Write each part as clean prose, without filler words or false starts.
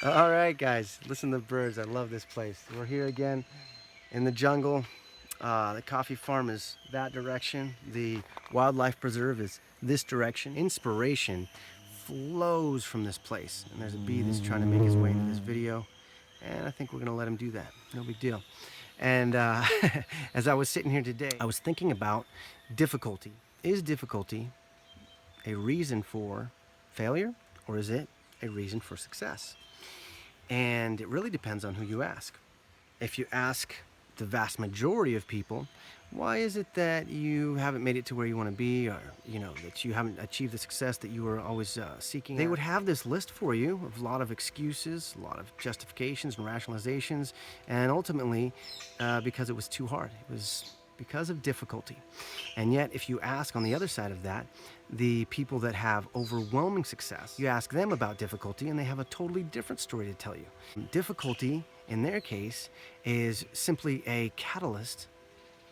All right, guys, listen to the birds. I love this place. We're here again in the jungle. The coffee farm is that direction. The wildlife preserve is this direction. Inspiration flows from this place. And there's a bee that's trying to make his way into this video. And I think we're going to let him do that. No big deal. And as I was sitting here today, I was thinking about difficulty. Is difficulty a reason for failure, or is it a reason for success? And it really depends on who you ask. If you ask the vast majority of people, why is it that you haven't made it to where you want to be, or that you haven't achieved the success that you were always seeking? They would have this list for you of a lot of excuses, a lot of justifications and rationalizations, and ultimately because it was too hard. It was because of difficulty. And yet, if you ask on the other side of that, the people that have overwhelming success, you ask them about difficulty and they have a totally different story to tell you. Difficulty, in their case, is simply a catalyst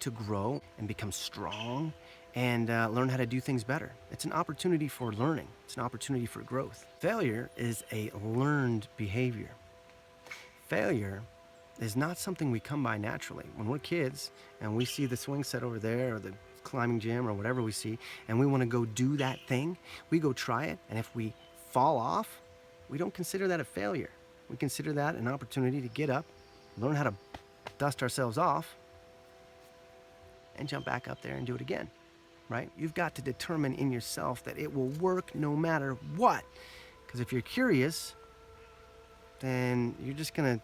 to grow and become strong and learn how to do things better. It's an opportunity for learning. It's an opportunity for growth. Failure is a learned behavior. Failure is not something we come by naturally. When we're kids and we see the swing set over there or the climbing gym or whatever we see, and we want to go do that thing, we go try it, and if we fall off, we don't consider that a failure. We consider that an opportunity to get up, learn how to dust ourselves off, and jump back up there and do it again, right? You've got to determine in yourself that it will work no matter what. Because if you're curious, then you're just gonna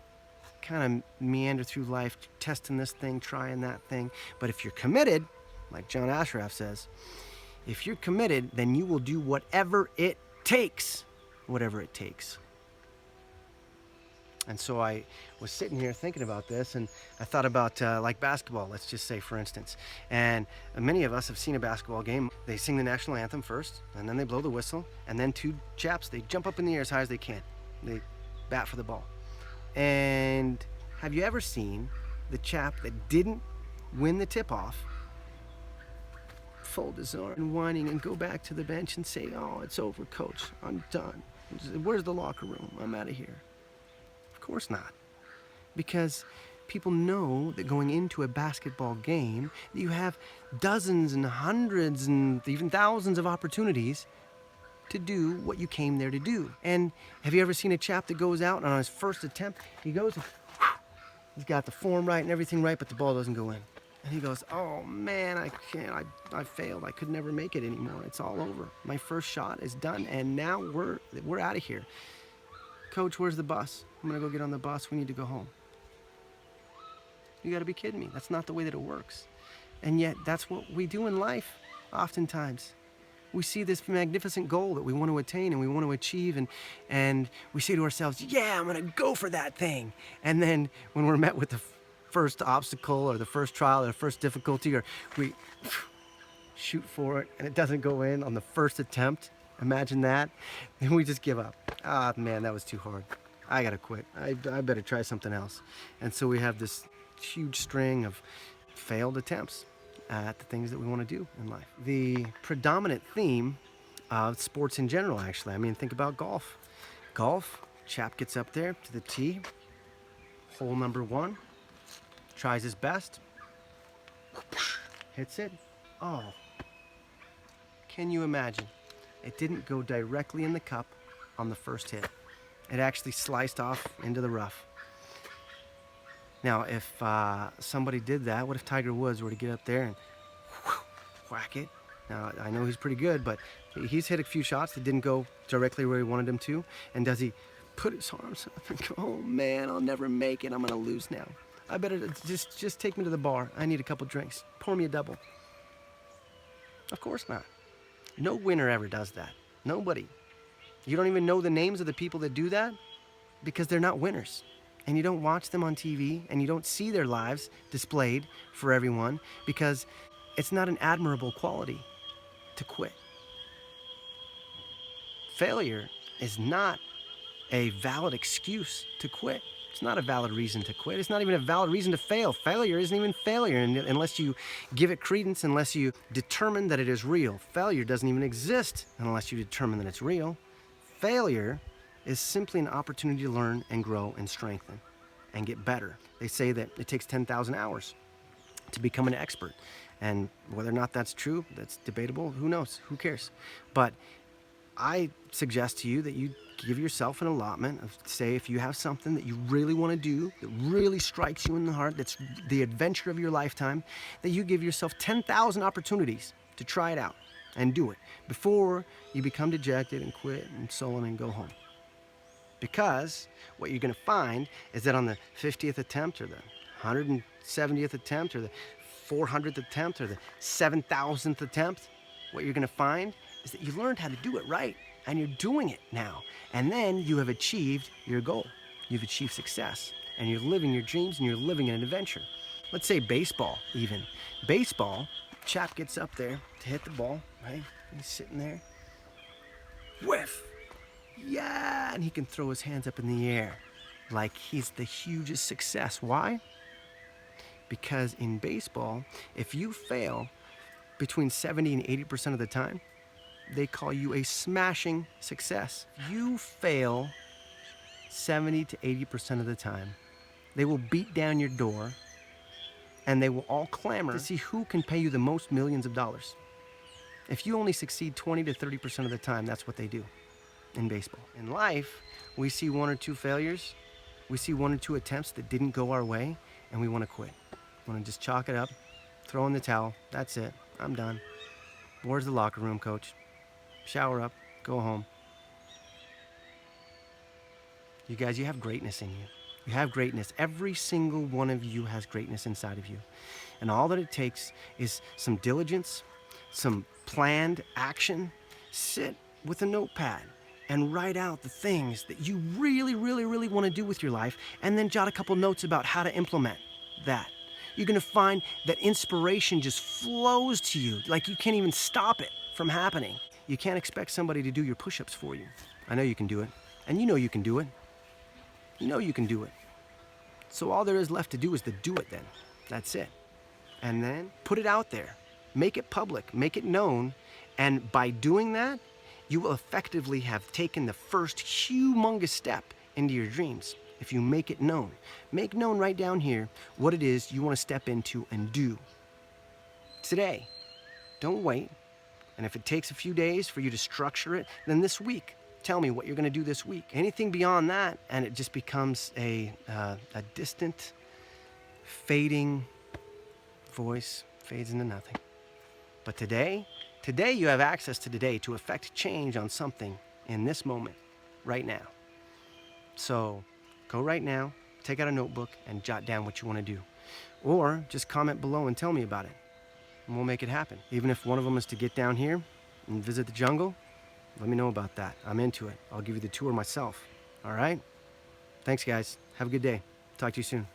kind of meander through life, testing this thing, trying that thing. But if you're committed, like John Ashraf says, if you're committed, then you will do whatever it takes, whatever it takes. And so I was sitting here thinking about this, and I thought about like basketball, let's just say, for instance. And many of us have seen a basketball game. They sing the national anthem first, and then they blow the whistle, and then two chaps, they jump up in the air as high as they can. They bat for the ball. And have you ever seen the chap that didn't win the tip-off fold his arm and whining and go back to the bench and say, "Oh, it's over, coach. I'm done. Where's the locker room? I'm out of here"? Of course not. Because people know that going into a basketball game, you have dozens and hundreds and even thousands of opportunities to do what you came there to do. And have you ever seen a chap that goes out and on his first attempt, he goes, he's got the form right and everything right, but the ball doesn't go in. And he goes, "Oh man, I can't, I failed. I could never make it anymore. It's all over. My first shot is done, and now we're out of here. Coach, where's the bus? I'm gonna go get on the bus. We need to go home." You gotta be kidding me. That's not the way that it works. And yet, that's what we do in life, oftentimes. We see this magnificent goal that we want to attain and we want to achieve, and we say to ourselves, "Yeah, I'm gonna go for that thing." And then when we're met with the first obstacle or the first trial or the first difficulty, or we shoot for it and it doesn't go in on the first attempt, imagine that, and we just give up. Ah, man, that was too hard. I gotta quit. I better try something else. And so we have this huge string of failed attempts at the things that we want to do in life. The predominant theme of sports in general, actually, I mean, think about golf. Golf, chap gets up there to the tee, hole number one, tries his best, hits it. Oh, can you imagine? It didn't go directly in the cup on the first hit. It actually sliced off into the rough. Now, if somebody did that, what if Tiger Woods were to get up there and whack it? Now, I know he's pretty good, but he's hit a few shots that didn't go directly where he wanted him to. And does he put his arms up and go, "Oh man, I'll never make it. I'm gonna lose now. I better just take me to the bar. I need a couple drinks. Pour me a double." Of course not. No winner ever does that. Nobody. You don't even know the names of the people that do that because they're not winners. And you don't watch them on TV, and you don't see their lives displayed for everyone because it's not an admirable quality to quit. Failure is not a valid excuse to quit. It's not a valid reason to quit. It's not even a valid reason to fail. Failure isn't even failure unless you give it credence, unless you determine that it is real. Failure doesn't even exist unless you determine that it's real. Failure is simply an opportunity to learn and grow and strengthen and get better. They say that it takes 10,000 hours to become an expert. And whether or not that's true, that's debatable. Who knows? Who cares? But I suggest to you that you give yourself an allotment of, say, if you have something that you really want to do, that really strikes you in the heart, that's the adventure of your lifetime, that you give yourself 10,000 opportunities to try it out and do it before you become dejected and quit and sullen and go home. Because what you're going to find is that on the 50th attempt or the 170th attempt or the 400th attempt or the 7,000th attempt, what you're going to find is that you learned how to do it right and you're doing it now. And then you have achieved your goal. You've achieved success and you're living your dreams and you're living an adventure. Let's say baseball even. Baseball, chap gets up there to hit the ball, right? He's sitting there. Whiff! Yeah! And he can throw his hands up in the air like he's the hugest success. Why? Because in baseball, if you fail between 70 and 80% of the time, they call you a smashing success. If you fail 70 to 80% of the time, they will beat down your door and they will all clamor to see who can pay you the most millions of dollars. If you only succeed 20 to 30% of the time, that's what they do in baseball. In life, we see one or two failures, we see one or two attempts that didn't go our way, and we want to quit. We want to just chalk it up, throw in the towel, that's it, I'm done. Where's the locker room, coach? Shower up, go home. You guys, you have greatness in you. You have greatness. Every single one of you has greatness inside of you. And all that it takes is some diligence, some planned action. Sit with a notepad and write out the things that you really, really, really want to do with your life, and then jot a couple notes about how to implement that. You're going to find that inspiration just flows to you, like you can't even stop it from happening. You can't expect somebody to do your push-ups for you. I know you can do it, and you know you can do it. You know you can do it. So all there is left to do is to do it then. That's it. And then put it out there. Make it public, make it known, and by doing that, you will effectively have taken the first humongous step into your dreams. If you make it known. Make known right down here what it is you want to step into and do today. Don't wait. And if it takes a few days for you to structure it, then this week, tell me what you're going to do this week. Anything beyond that, and it just becomes a distant, fading voice, fades into nothing. But today you have access to today to affect change on something in this moment, right now. So go right now, take out a notebook, and jot down what you want to do. Or just comment below and tell me about it, and we'll make it happen. Even if one of them is to get down here and visit the jungle, let me know about that. I'm into it. I'll give you the tour myself. All right? Thanks, guys. Have a good day. Talk to you soon.